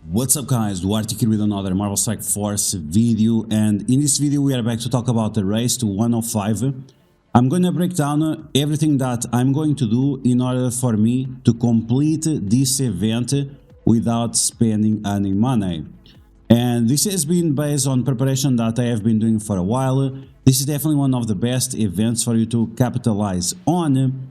What's up guys, DuArktik here with another Marvel Strike Force video, and in this video we are back to talk about the race to 105. I'm gonna break down everything that I'm going to do in order for me to complete this event without spending any money. And this has been based on preparation that I have been doing for a while. This is definitely one of the best events for you to capitalize on.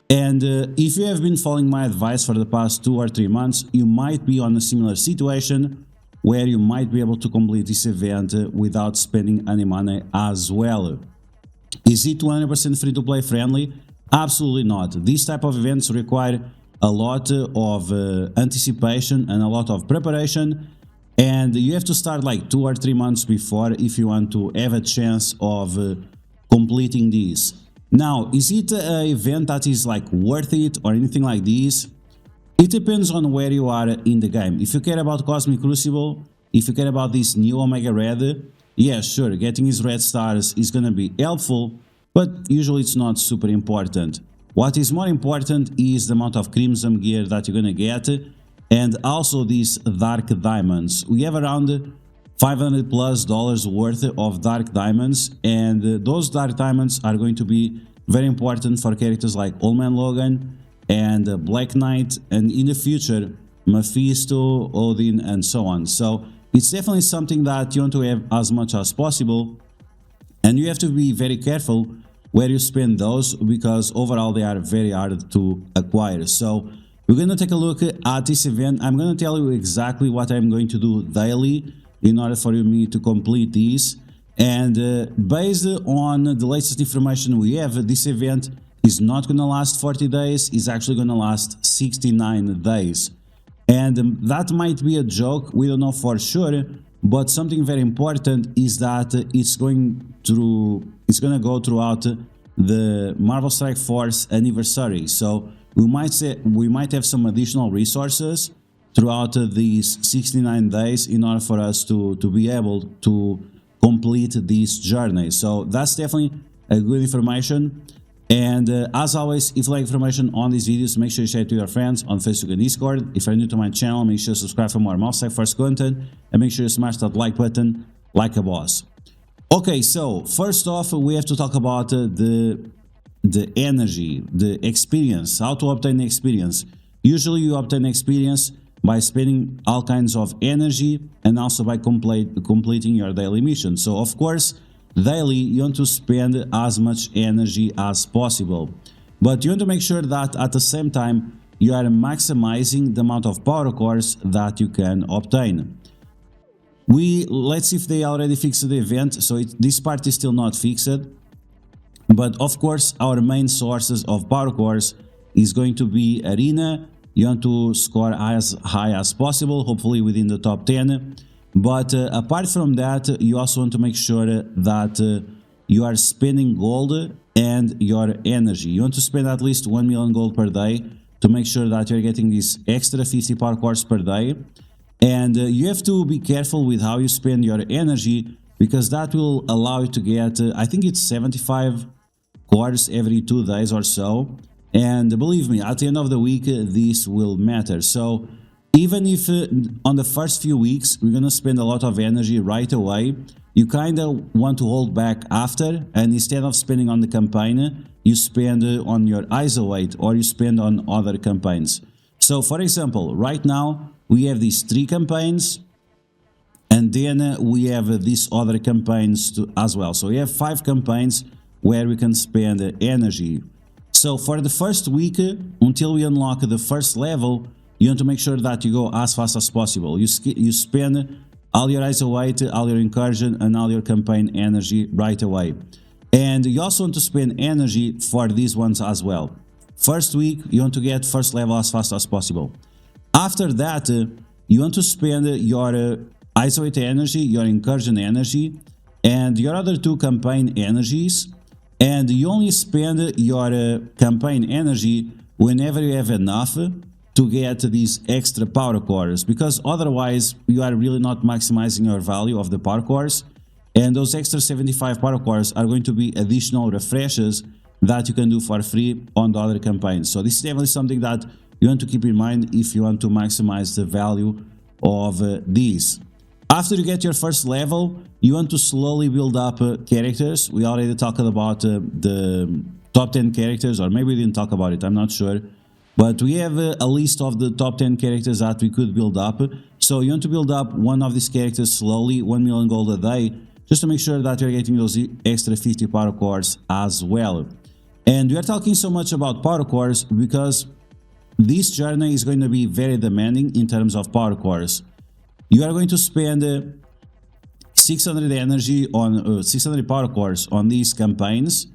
And if you have been following my advice for the past 2 or 3 months, you might be on a similar situation where you might be able to complete this event without spending any money as well. Is it 100% free to play friendly? Absolutely not. These type of events require a lot of anticipation and a lot of preparation, and you have to start like 2 or 3 months before if you want to have a chance of completing this. Now, is it an event that is like worth it or anything like this? It depends on where you are in the game. If you care about Cosmic Crucible, if you care about this new Omega Red, yeah, sure, getting his red stars is gonna be helpful, but usually it's not super important. What is more important is the amount of Crimson gear that you're gonna get, and also these Dark Diamonds. We have around $500+ worth of Dark Diamonds, and those Dark Diamonds are going to be very important for characters like Old Man Logan and Black Knight, and in the future Mephisto, Odin, and so on. So it's definitely something that you want to have as much as possible, and you have to be very careful where you spend those, because overall they are very hard to acquire. So we're going to take a look at this event. I'm going to tell you exactly what I'm going to do daily in order for me to complete this, and based on the latest information we have, this event is not going to last 40 days, it's actually going to last 69 days. And that might be a joke, we don't know for sure, but something very important is that it's going to go throughout the Marvel Strike Force anniversary. So we might have some additional resources throughout these 69 days in order for us to be able to complete this journey. So that's definitely a good information. And as always, if you like information on these videos, make sure you share it to your friends on Facebook and Discord. If you're new to my channel, make sure you subscribe for more Marvel Strike Force content, and make sure you smash that like button like a boss. Okay, so first off, we have to talk about the energy, the experience, how to obtain experience. Usually you obtain experience by spending all kinds of energy, and also by completing your daily mission. So of course, daily you want to spend as much energy as possible, but you want to make sure that at the same time you are maximizing the amount of power cores that you can obtain. Let's see if they already fixed the event. So this part is still not fixed, but of course our main sources of power cores is going to be Arena. You want to score as high as possible, hopefully within the top 10. But apart from that, you also want to make sure that you are spending gold and your energy. You want to spend at least 1 million gold per day to make sure that you're getting these extra 50 power cores per day. And you have to be careful with how you spend your energy, because that will allow you to get, I think it's 75 cores every 2 days or so. And believe me, at the end of the week, this will matter. So even if on the first few weeks we're gonna spend a lot of energy right away, you kind of want to hold back after, and instead of spending on the campaign, you spend on your ISO8, or you spend on other campaigns. So for example, right now we have these 3 campaigns, and then we have these other campaigns as well. So we have 5 campaigns where we can spend energy. So for the first week, until we unlock the first level, you want to make sure that you go as fast as possible. You spend all your ISO8, all your incursion, and all your campaign energy right away. And you also want to spend energy for these ones as well. First week, you want to get first level as fast as possible. After that, you want to spend your ISO8 energy, your incursion energy, and your other 2 campaign energies. And you only spend your campaign energy whenever you have enough to get these extra power cores, because otherwise you are really not maximizing your value of the power cores, and those extra 75 power cores are going to be additional refreshes that you can do for free on the other campaigns. So this is definitely something that you want to keep in mind if you want to maximize the value of these. After you get your first level, you want to slowly build up characters. We already talked about the top 10 characters, or maybe we didn't talk about it, I'm not sure. But we have a list of the top 10 characters that we could build up. So you want to build up one of these characters slowly, 1 million gold a day, just to make sure that you're getting those extra 50 power cores as well. And we are talking so much about power cores because this journey is going to be very demanding in terms of power cores. You are going to spend 600 energy on 600 power cores on these campaigns,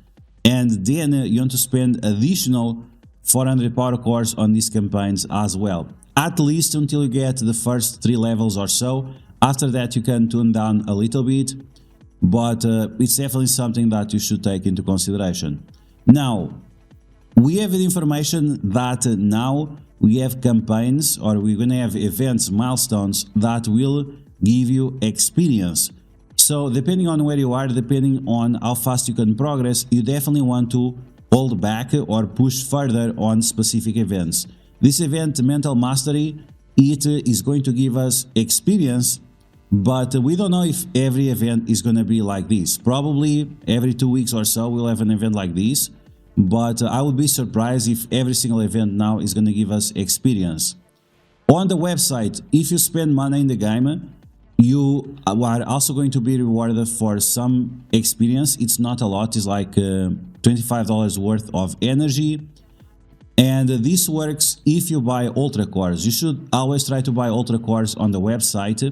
and then you want to spend additional 400 power cores on these campaigns as well, at least until you get the first 3 levels or so. After that you can tune down a little bit, but it's definitely something that you should take into consideration. Now we have the information that now we have campaigns, or we're gonna have events, milestones that will give you experience. So depending on where you are, depending on how fast you can progress, you definitely want to hold back or push further on specific events. This event, Mental Mastery, it is going to give us experience, but we don't know if every event is going to be like this. Probably every 2 weeks or so we'll have an event like this, but I would be surprised if every single event now is going to give us experience. On the website, if you spend money in the game, you are also going to be rewarded for some experience. It's not a lot, it's like $25 worth of energy. And this works if you buy ultra cores. You should always try to buy ultra cores on the website.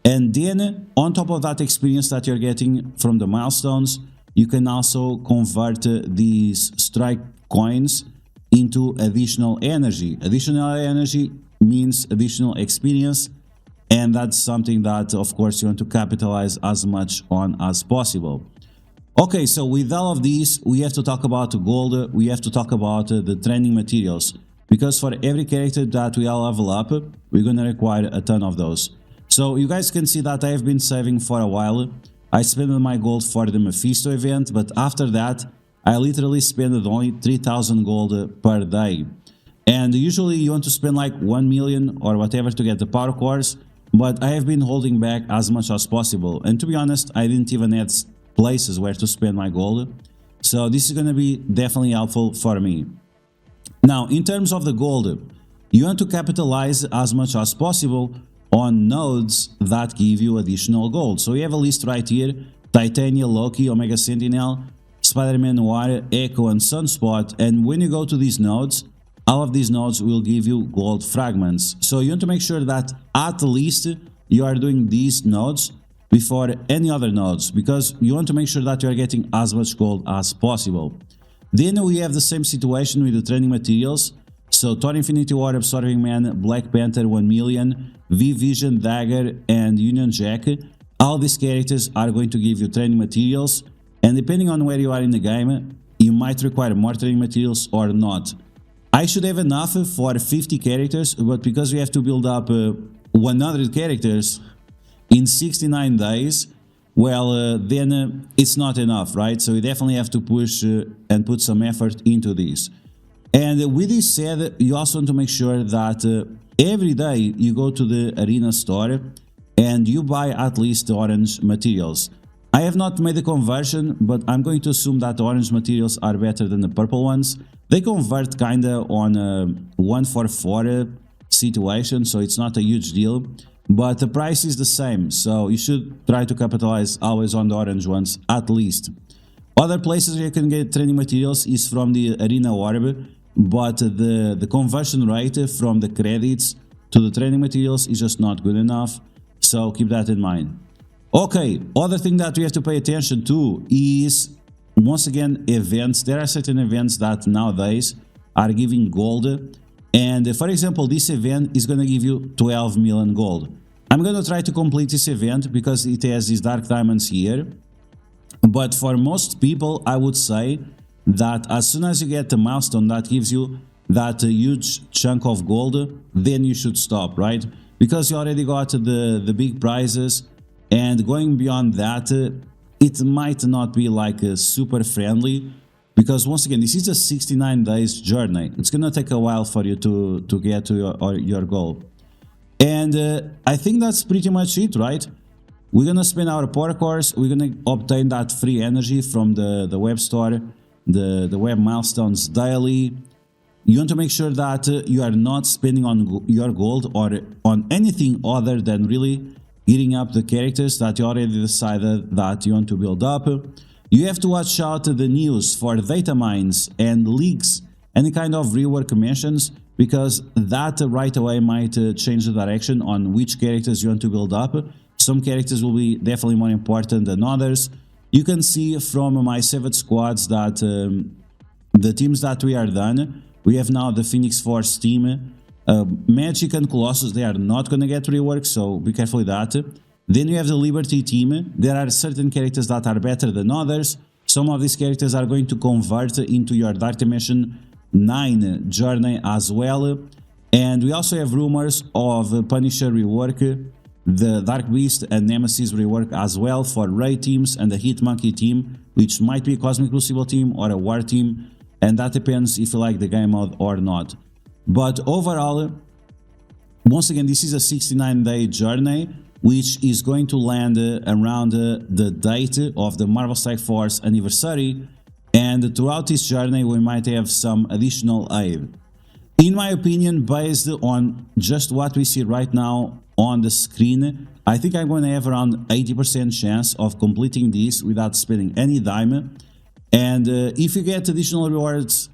And then on top of that experience that you're getting from the milestones, you can also convert these strike coins into additional energy. Additional energy means additional experience, and that's something that of course you want to capitalize as much on as possible. Okay, so with all of these, we have to talk about gold, we have to talk about the training materials, because for every character that we all level up, we're gonna require a ton of those. So you guys can see that I have been saving for a while. I spent my gold for the Mephisto event, but after that, I literally spent only 3000 gold per day. And usually you want to spend like 1 million or whatever to get the power cores, but I have been holding back as much as possible. And to be honest, I didn't even have places where to spend my gold. So this is going to be definitely helpful for me. Now, in terms of the gold, you want to capitalize as much as possible on nodes that give you additional gold. So we have a list right here: Titania, Loki, Omega Sentinel, Spider-Man Noir, Echo, and Sunspot. And when you go to these nodes, all of these nodes will give you gold fragments. So you want to make sure that at least you are doing these nodes before any other nodes, because you want to make sure that you are getting as much gold as possible. Then we have the same situation with the training materials. So Thor Infinity War, Absorbing Man, Black Panther 1 million, V-Vision, Dagger, and Union Jack. All these characters are going to give you training materials, and depending on where you are in the game, you might require more training materials or not. I should have enough for 50 characters, but because we have to build up 100 characters in 69 days, well, then it's not enough, right? So we definitely have to push and put some effort into this. And with this said, you also want to make sure that every day you go to the arena store and you buy at least the orange materials. I have not made the conversion, but I'm going to assume that the orange materials are better than the purple ones. They convert kinda on a 1-for-4 situation, so it's not a huge deal, but the price is the same, so you should try to capitalize always on the orange ones at least. Other places where you can get training materials is from the arena orb, but the conversion rate from the credits to the training materials is just not good enough, so keep that in mind. Okay, other thing that we have to pay attention to is, once again, events. There are certain events that nowadays are giving gold, and for example, this event is going to give you 12 million gold. I'm going to try to complete this event because it has these dark diamonds here, but for most people, I would say that as soon as you get the milestone that gives you that huge chunk of gold, then you should stop, right? Because you already got the big prizes, and going beyond that, it might not be like super friendly, because once again, this is a 69 days journey. It's gonna take a while for you to get to your goal. And I think that's pretty much it, right? We're gonna spend our power cores, we're gonna obtain that free energy from the web store, the web milestones daily. You want to make sure that you are not spending on your gold or on anything other than really getting up the characters that you already decided that you want to build up. You have to watch out the news for data mines and leaks, any kind of rework mentions, because that right away might change the direction on which characters you want to build up. Some characters will be definitely more important than others. You can see from my saved squads that the teams that we are done, we have now the Phoenix Force team. Magic and Colossus, they are not going to get reworked, so be careful with that. Then you have the Liberty team. There are certain characters that are better than others. Some of these characters are going to convert into your Dark Dimension 9 journey as well. And we also have rumors of Punisher rework, the Dark Beast and Nemesis rework as well for Ray teams and the Hit Monkey team, which might be a Cosmic Crucible team or a War team. And that depends if you like the game mode or not. But overall, once again, this is a 69-day journey, which is going to land around the date of the Marvel Strike Force anniversary. And throughout this journey, we might have some additional aid. In my opinion, based on just what we see right now on the screen, I think I'm going to have around 80% chance of completing this without spending any dime. And if you get additional rewards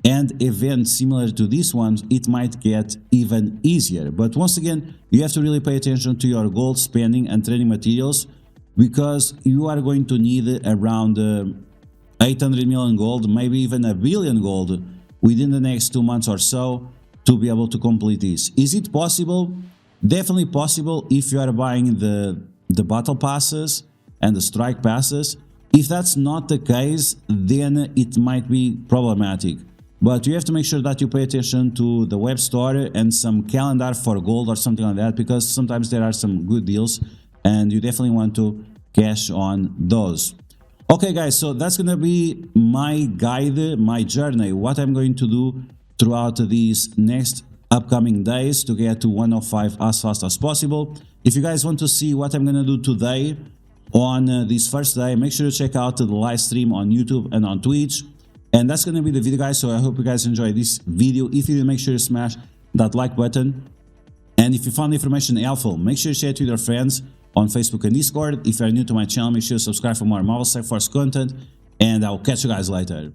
and events similar to this one, it might get even easier. But once again, you have to really pay attention to your gold spending and training materials, because you are going to need around 800 million gold, maybe even a billion gold within the next 2 months or so to be able to complete this. Is it possible? Definitely possible if you are buying the battle passes and the strike passes. If that's not the case, then it might be problematic. But you have to make sure that you pay attention to the web store and some calendar for gold or something like that, because sometimes there are some good deals and you definitely want to cash on those. Okay guys, so that's gonna be my guide, my journey, what I'm going to do throughout these next upcoming days to get to 105 as fast as possible. If you guys want to see what I'm gonna do today on this first day, make sure to check out the live stream on YouTube and on Twitch. And that's gonna be the video, guys, so I hope you guys enjoyed this video. If you did, make sure to smash that like button. And if you found the information helpful, make sure to share it with your friends on Facebook and Discord. If you are new to my channel, make sure to subscribe for more Marvel Strike Force content, and I'll catch you guys later.